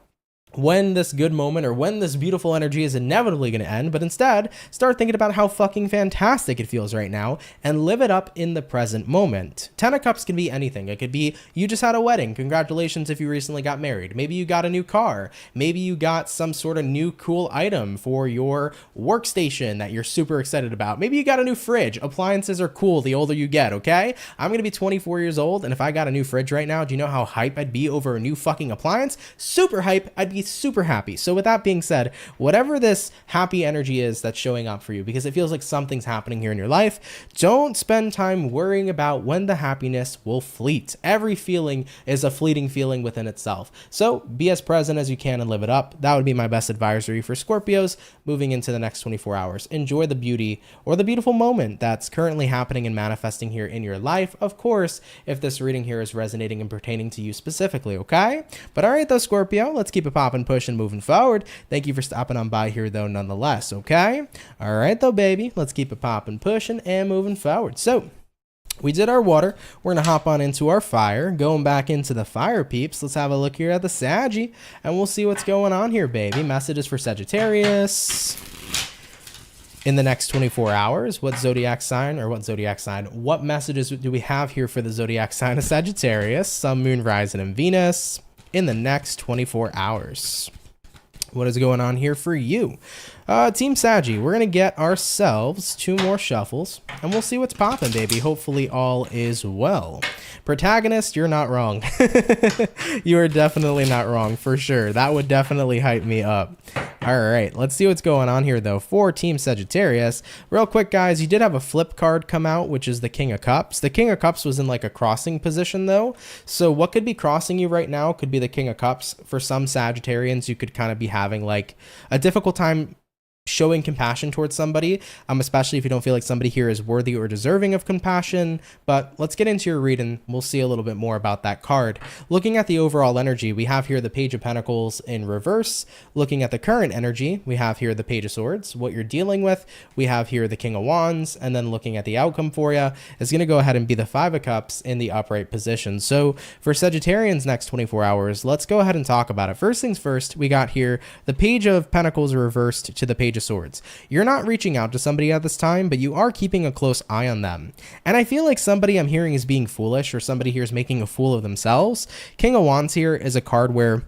when this good moment or when this beautiful energy is inevitably going to end, but instead start thinking about how fucking fantastic it feels right now and live it up in the present moment. 10 of Cups can be anything. It could be you just had a wedding. Congratulations if you recently got married. Maybe you got a new car. Maybe you got some sort of new cool item for your workstation that you're super excited about. Maybe you got a new fridge. Appliances are cool the older you get, okay? I'm going to be 24 years old, and if I got a new fridge right now, do you know how hype I'd be over a new fucking appliance? Super hype. I'd be super happy. So with that being said, whatever this happy energy is that's showing up for you, because it feels like something's happening here in your life, don't spend time worrying about when the happiness will fleet. Every feeling is a fleeting feeling within itself. So be as present as you can and live it up. That would be my best advisory for Scorpios moving into the next 24 hours. Enjoy the beauty or the beautiful moment that's currently happening and manifesting here in your life. Of course, if this reading here is resonating and pertaining to you specifically, okay? But all right though, Scorpio, let's keep it popping, pushing, moving forward. Thank you for stopping on by here though nonetheless, okay? All right though, baby, let's keep it popping, pushing, and moving forward. So we did our water. We're gonna hop on into our fire. Going back into the fire, peeps. Let's have a look here at the Saggy, and we'll see what's going on here, baby. Messages for Sagittarius in the next 24 hours. What messages do we have here for the zodiac sign of Sagittarius, Sun, Moon, Rising, and Venus in the next 24 hours? What is going on here for you? Team Saggy, we're going to get ourselves 2 more shuffles, and we'll see what's popping, baby. Hopefully all is well. Protagonist, you're not wrong. You are definitely not wrong, for sure. That would definitely hype me up. All right, let's see what's going on here, though, for Team Sagittarius. Real quick, guys, you did have a flip card come out, which is the King of Cups. The King of Cups was in, like, a crossing position, though. So what could be crossing you right now could be the King of Cups. For some Sagittarians, you could kind of be having, like, a difficult time showing compassion towards somebody, especially if you don't feel like somebody here is worthy or deserving of compassion. But let's get into your reading. We'll see a little bit more about that card. Looking at the overall energy, we have here the Page of Pentacles in reverse. Looking at the current energy, we have here the Page of Swords. What you're dealing with, we have here the King of Wands. And then looking at the outcome for you, is going to go ahead and be the Five of Cups in the upright position. So for Sagittarians next 24 hours, let's go ahead and talk about it. First things first, we got here the Page of Pentacles reversed to the Page of Swords. You're not reaching out to somebody at this time, but you are keeping a close eye on them. And I feel like somebody I'm hearing is being foolish, or somebody here is making a fool of themselves. King of Wands here is a card where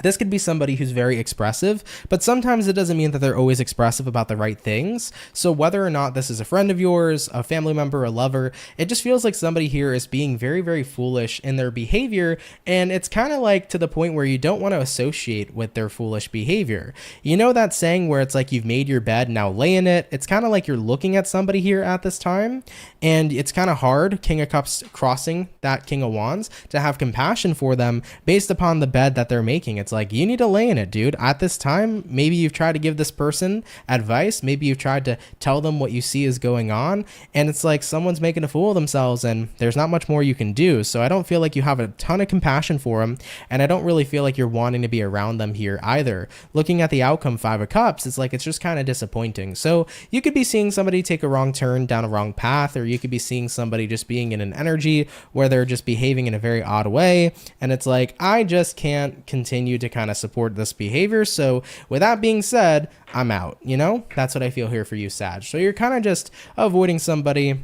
This could be somebody who's very expressive, but sometimes it doesn't mean that they're always expressive about the right things. So whether or not this is a friend of yours, a family member, a lover, it just feels like somebody here is being very, very foolish in their behavior. And it's kind of like to the point where you don't want to associate with their foolish behavior. You know that saying where it's like you've made your bed, now lay in it? It's kind of like you're looking at somebody here at this time, and it's kind of hard, King of Cups crossing that King of Wands, to have compassion for them based upon the bed that they're making. It's like, you need to lay in it, dude. At this time, maybe you've tried to give this person advice. Maybe you've tried to tell them what you see is going on. And it's like someone's making a fool of themselves and there's not much more you can do. So I don't feel like you have a ton of compassion for them. And I don't really feel like you're wanting to be around them here either. Looking at the outcome, 5 of Cups, it's like it's just kind of disappointing. So you could be seeing somebody take a wrong turn down a wrong path, or you could be seeing somebody just being in an energy where they're just behaving in a very odd way. And it's like, I just can't continue to kind of support this behavior. So with that being said, I'm out. You know, that's what I feel here for you, Sag. So you're kind of just avoiding somebody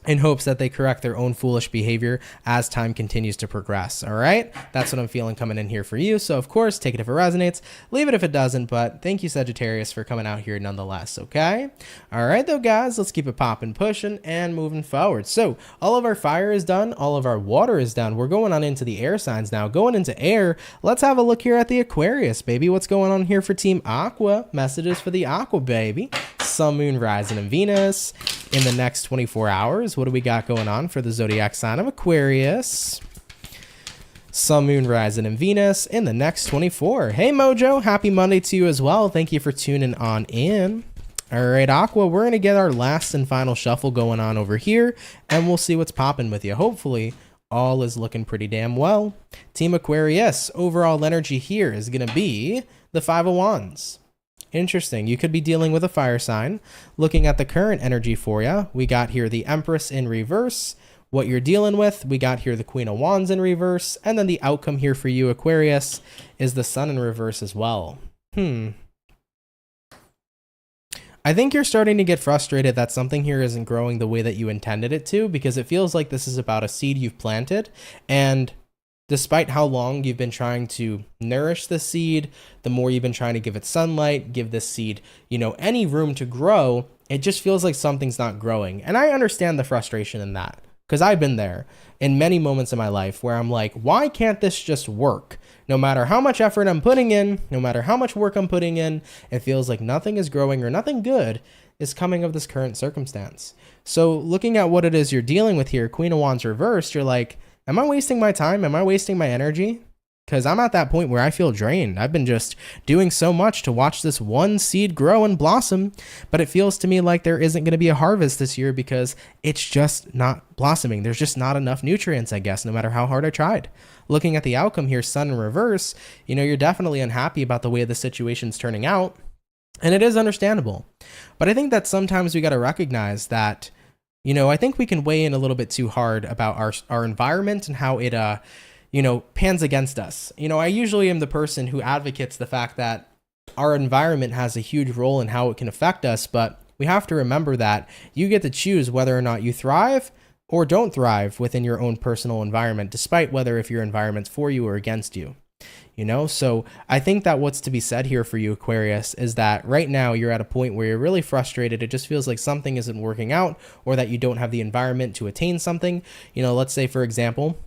in hopes that they correct their own foolish behavior as time continues to progress. All right, that's what I'm feeling coming in here for you. So of course, take it if it resonates, leave it if it doesn't, but thank you, Sagittarius, for coming out here nonetheless. Okay, all right though, guys, let's keep it popping, pushing, and moving forward. So all of our fire is done, all of our water is done. We're going on into the air signs now. Going into air, let's have a look here at the Aquarius, baby. What's going on here for Team Aqua? Messages for the Aqua, baby. Sun, Moon, Rising, and Venus in the next 24 hours. What do we got going on for the zodiac sign of Aquarius? Sun, Moon, Rising, and Venus in the next 24. Hey, Mojo. Happy Monday to you as well. Thank you for tuning on in. All right, Aqua, we're going to get our last and final shuffle going on over here, and we'll see what's popping with you. Hopefully, all is looking pretty damn well. Team Aquarius, overall energy here is going to be the 5 of Wands. Interesting. You could be dealing with a fire sign. Looking at the current energy for you, we got here the Empress in reverse. What you're dealing with, we got here the Queen of Wands in reverse. And then the outcome here for you, Aquarius, is the Sun in reverse as well. I think you're starting to get frustrated that something here isn't growing the way that you intended it to, because it feels like this is about a seed you've planted, and despite how long you've been trying to nourish the seed, the more you've been trying to give it sunlight, give this seed, you know, any room to grow, it just feels like something's not growing. And I understand the frustration in that, because I've been there in many moments in my life where I'm like, why can't this just work? No matter how much effort I'm putting in, no matter how much work I'm putting in, it feels like nothing is growing or nothing good is coming of this current circumstance. So looking at what it is you're dealing with here, Queen of Wands reversed, you're like, am I wasting my time? Am I wasting my energy? Because I'm at that point where I feel drained. I've been just doing so much to watch this one seed grow and blossom, but it feels to me like there isn't going to be a harvest this year because it's just not blossoming. There's just not enough nutrients, I guess, no matter how hard I tried. Looking at the outcome here, Sun in reverse, you know, you're definitely unhappy about the way the situation's turning out, and it is understandable. But I think that sometimes we got to recognize that, you know, I think we can weigh in a little bit too hard about our environment and how it, you know, pans against us. You know, I usually am the person who advocates the fact that our environment has a huge role in how it can affect us, but we have to remember that you get to choose whether or not you thrive or don't thrive within your own personal environment, despite whether if your environment's for you or against you. You know, so I think that what's to be said here for you, Aquarius, is that right now you're at a point where you're really frustrated. It just feels like something isn't working out, or that you don't have the environment to attain something. You know, let's say, for example,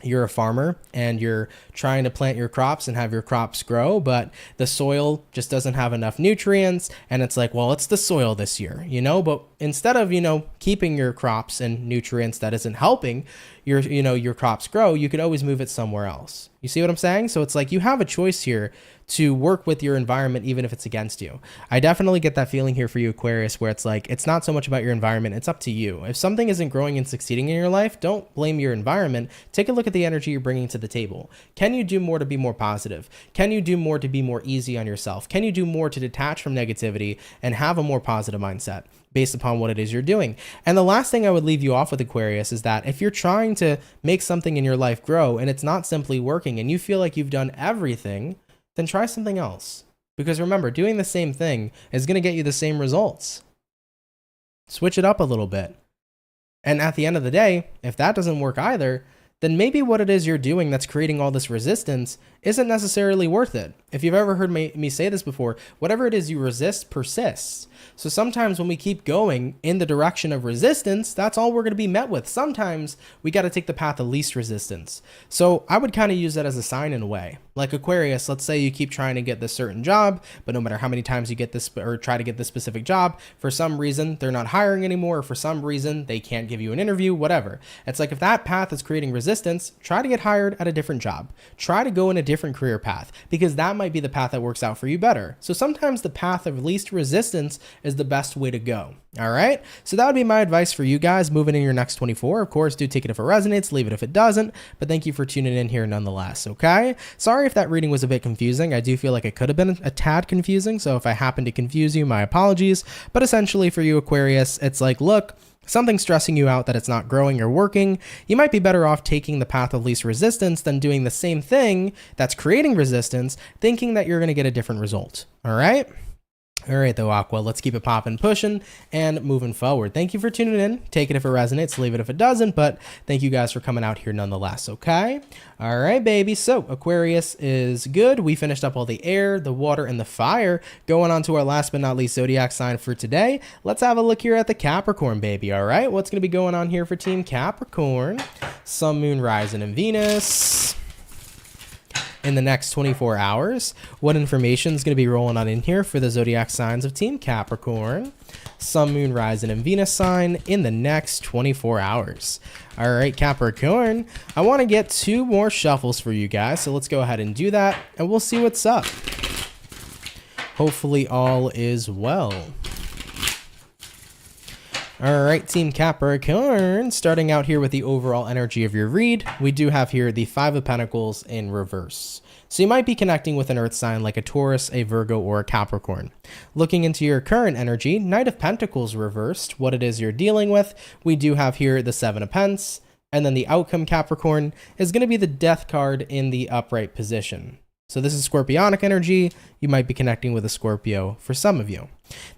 you're a farmer and you're trying to plant your crops and have your crops grow, but the soil just doesn't have enough nutrients. And it's like, well, it's the soil this year, you know, but instead of, you know, keeping your crops and nutrients that isn't helping your crops grow, you could always move it somewhere else. You see what I'm saying? So it's like you have a choice here to work with your environment, even if it's against you. I definitely get that feeling here for you, Aquarius, where it's like, it's not so much about your environment, it's up to you. If something isn't growing and succeeding in your life, don't blame your environment. Take a look at the energy you're bringing to the table. Can you do more to be more positive? Can you do more to be more easy on yourself? Can you do more to detach from negativity and have a more positive mindset based upon what it is you're doing? And the last thing I would leave you off with, Aquarius, is that if you're trying to make something in your life grow and it's not simply working and you feel like you've done everything, then try something else. Because remember, doing the same thing is going to get you the same results. Switch it up a little bit. And at the end of the day, if that doesn't work either, then maybe what it is you're doing that's creating all this resistance isn't necessarily worth it. If you've ever heard me say this before, whatever it is you resist persists. So sometimes when we keep going in the direction of resistance, that's all we're going to be met with. Sometimes we got to take the path of least resistance. So I would kind of use that as a sign in a way. Like Aquarius, let's say you keep trying to get this certain job, but no matter how many times you get this or try to get this specific job, for some reason they're not hiring anymore, or for some reason they can't give you an interview, whatever. It's like if that path is creating resistance, try to get hired at a different job. Try to go in a different career path, because that might be the path that works out for you better. So sometimes the path of least resistance is the best way to go. All right. So that would be my advice for you guys moving in your next 24. Of course, do take it if it resonates, leave it if it doesn't. But thank you for tuning in here nonetheless. Okay. Sorry if that reading was a bit confusing. I do feel like it could have been a tad confusing. So if I happen to confuse you, my apologies. But essentially for you, Aquarius, it's like, look, something's stressing you out that it's not growing or working. You might be better off taking the path of least resistance than doing the same thing that's creating resistance, thinking that you're going to get a different result. All right. All right, though, Aqua, let's keep it popping, pushing, and moving forward. Thank you for tuning in. Take it if it resonates, leave it if it doesn't, but thank you guys for coming out here nonetheless, okay? All right, baby. So Aquarius is good. We finished up all the air, the water, and the fire. Going on to our last but not least zodiac sign for today. Let's have a look here at the Capricorn, baby, all right? What's going to be going on here for Team Capricorn? Sun, Moon, Rising, and Venus in the next 24 hours. What information is going to be rolling on in here for the zodiac signs of Team Capricorn? Sun, Moon, Rising, and Venus sign in the next 24 hours. All right, Capricorn, I want to get 2 more shuffles for you guys, so let's go ahead and do that, and we'll see what's up. Hopefully all is well. All right, Team Capricorn, starting out here with the overall energy of your read, we do have here the 5 of Pentacles in reverse. So you might be connecting with an earth sign like a Taurus, a Virgo, or a Capricorn. Looking into your current energy, Knight of Pentacles reversed, what it is you're dealing with, we do have here the 7 of Pence, and then the outcome, Capricorn, is going to be the Death card in the upright position. So this is Scorpionic energy. You might be connecting with a Scorpio for some of you.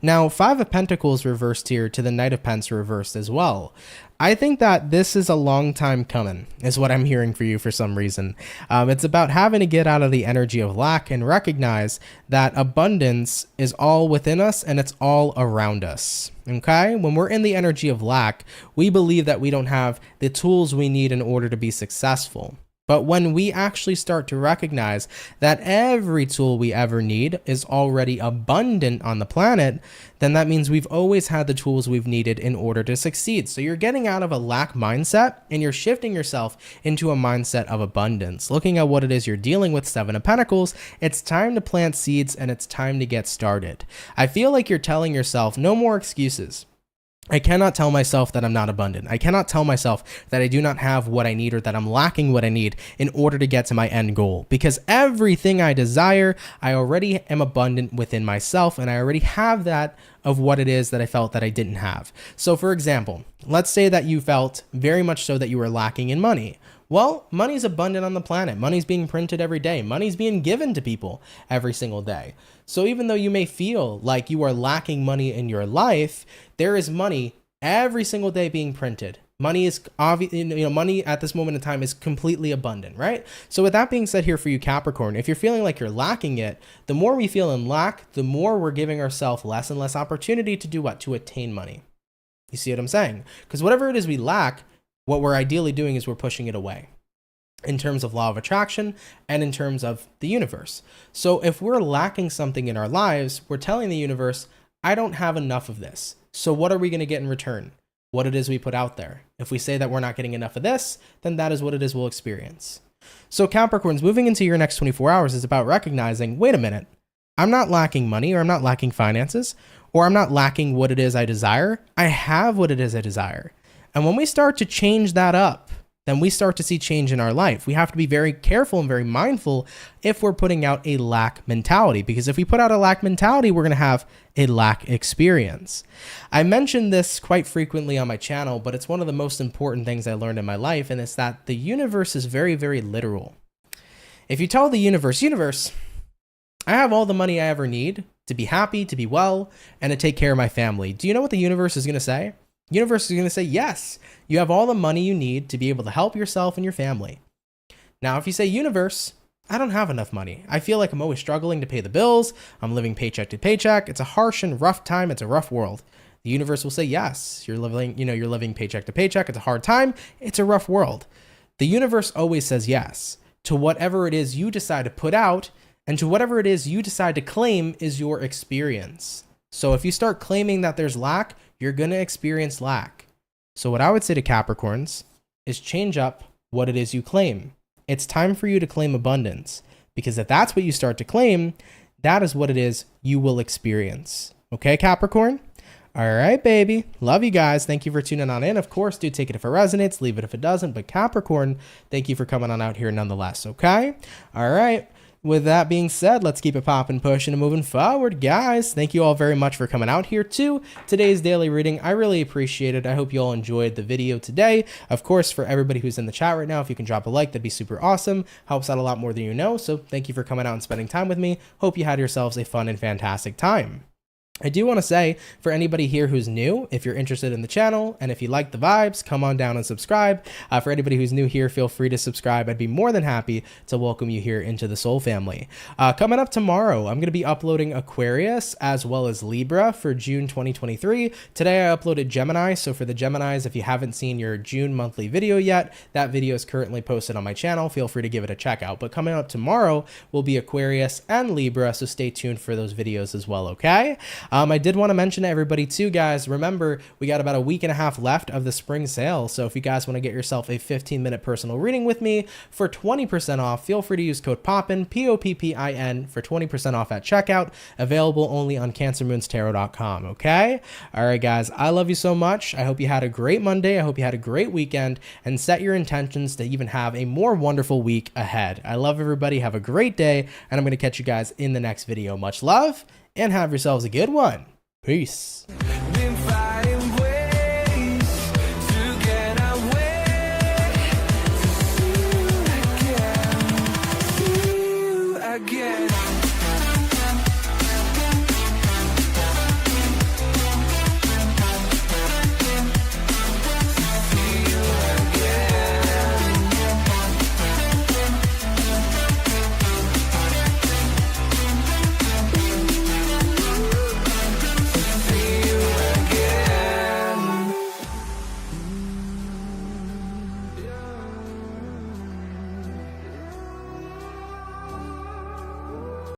Now, 5 of Pentacles reversed here to the Knight of Pence reversed as well. I think that this is a long time coming, is what I'm hearing for you for some reason. It's about having to get out of the energy of lack and recognize that abundance is all within us and it's all around us. Okay? When we're in the energy of lack, we believe that we don't have the tools we need in order to be successful. But when we actually start to recognize that every tool we ever need is already abundant on the planet, then that means we've always had the tools we've needed in order to succeed. So you're getting out of a lack mindset and you're shifting yourself into a mindset of abundance. Looking at what it is you're dealing with, 7 of Pentacles, it's time to plant seeds and it's time to get started. I feel like you're telling yourself no more excuses. I cannot tell myself that I'm not abundant. I cannot tell myself that I do not have what I need or that I'm lacking what I need in order to get to my end goal. Because everything I desire, I already am abundant within myself and I already have that of what it is that I felt that I didn't have. So for example, let's say that you felt very much so that you were lacking in money. Well, money's abundant on the planet. Money's being printed every day. Money's being given to people every single day. So even though you may feel like you are lacking money in your life, there is money every single day being printed. Money is money at this moment in time is completely abundant, right? So with that being said here for you, Capricorn, if you're feeling like you're lacking it, the more we feel in lack, the more we're giving ourselves less and less opportunity to do what? To attain money. You see what I'm saying? Because whatever it is we lack, what we're ideally doing is we're pushing it away in terms of law of attraction and in terms of the universe. So if we're lacking something in our lives, we're telling the universe, I don't have enough of this. So what are we going to get in return? What it is we put out there. If we say that we're not getting enough of this, then that is what it is we'll experience. So Capricorns, moving into your next 24 hours is about recognizing, wait a minute, I'm not lacking money, or I'm not lacking finances, or I'm not lacking what it is I desire. I have what it is I desire. And when we start to change that up, then we start to see change in our life. We have to be very careful and very mindful if we're putting out a lack mentality, because if we put out a lack mentality, we're going to have a lack experience. I mention this quite frequently on my channel, but it's one of the most important things I learned in my life, and it's that the universe is very, very literal. If you tell the universe, I have all the money I ever need to be happy, to be well, and to take care of my family, do you know what the universe is going to say? Universe is going to say, yes, you have all the money you need to be able to help yourself and your family. Now, if you say, universe, I don't have enough money. I feel like I'm always struggling to pay the bills. I'm living paycheck to paycheck. It's a harsh and rough time. It's a rough world. The universe will say, yes, you're living paycheck to paycheck. It's a hard time. It's a rough world. The universe always says yes to whatever it is you decide to put out and to whatever it is you decide to claim is your experience. So if you start claiming that there's lack, you're going to experience lack. So what I would say to Capricorns is change up what it is you claim. It's time for you to claim abundance, because if that's what you start to claim, that is what it is you will experience. Okay, Capricorn? All right, baby. Love you guys. Thank you for tuning on in. Of course, do take it if it resonates, leave it if it doesn't. But Capricorn, thank you for coming on out here nonetheless, okay? All right. With that being said, let's keep it popping, pushing, and moving forward, guys. Thank you all very much for coming out here to today's daily reading. I really appreciate it. I hope you all enjoyed the video today. Of course, for everybody who's in the chat right now, if you can drop a like, that'd be super awesome. Helps out a lot more than you know. So thank you for coming out and spending time with me. Hope you had yourselves a fun and fantastic time. I do want to say, for anybody here who's new, if you're interested in the channel and if you like the vibes, come on down and subscribe. For anybody who's new here, feel free to subscribe. I'd be more than happy to welcome you here into the Soul family. Coming up tomorrow, I'm going to be uploading Aquarius as well as Libra for June 2023. Today I uploaded Gemini, so for the Geminis, if you haven't seen your June monthly video yet, that video is currently posted on my channel. Feel free to give it a check out. But coming up tomorrow will be Aquarius and Libra, so stay tuned for those videos as well, okay? I did want to mention to everybody too, guys, remember, we got about a week and a half left of the spring sale. So if you guys want to get yourself a 15-minute personal reading with me for 20% off, feel free to use code POPPIN, POPPIN, for 20% off at checkout. Available only on CancerMoonsTarot.com, okay? All right, guys, I love you so much. I hope you had a great Monday. I hope you had a great weekend, and set your intentions to even have a more wonderful week ahead. I love everybody. Have a great day, and I'm going to catch you guys in the next video. Much love, and have yourselves a good one. Peace.